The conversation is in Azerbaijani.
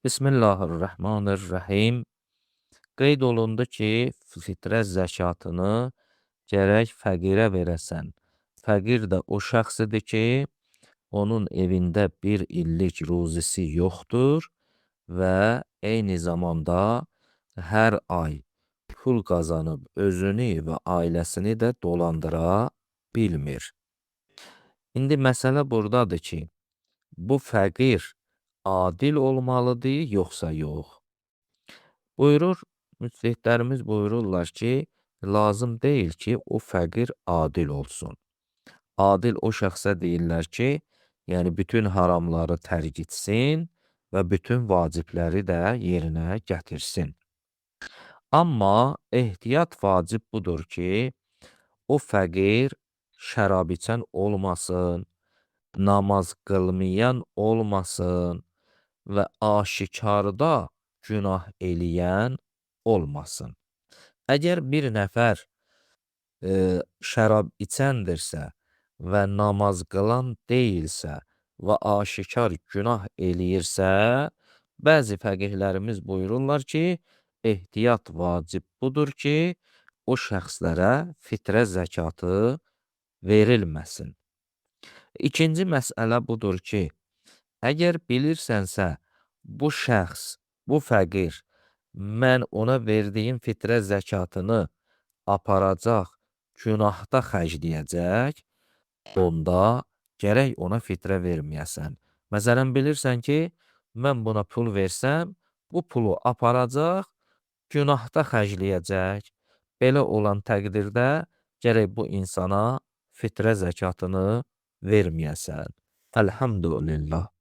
Bismillahirrahmanirrahim. Qeyd olundu ki, fitrə zəkatını gərək fəqirə verəsən. Fəqir də o şəxsidir ki, onun evində bir illik ruzisi yoxdur və eyni zamanda hər ay pul qazanıb özünü və ailəsini də dolandıra bilmir. İndi məsələ buradadır ki, bu fəqir adil olmalıdır, yoxsa yox? Buyurur, müctəhidlərimiz buyururlar ki, lazım deyil ki, o fəqir adil olsun. Adil o şəxsə deyirlər ki, yəni bütün haramları tərk etsin və bütün vacibləri də yerinə gətirsin. Amma ehtiyat vacib budur ki, o fəqir şərab içən olmasın, namaz qılmayan olmasın və aşikarda günah eləyən olmasın. Əgər bir nəfər şərab içəndirsə və namaz qılan deyilsə və aşikar günah eləyirsə, bəzi fəqihlərimiz buyururlar ki, ehtiyat vacib budur ki, o şəxslərə fitrə zəkatı verilməsin. İkinci məsələ budur ki, əgər bilirsənsə, bu şəxs, bu fəqir, mən ona verdiyim fitrə zəkatını aparacaq, günahda xərcləyəcək, onda gərək ona fitrə verməyəsən. Məsələn, bilirsən ki, mən buna pul versəm, bu pulu aparacaq, günahda xərcləyəcək. Belə olan təqdirdə gərək bu insana fitrə zəkatını verməyəsən. Elhamdülillah.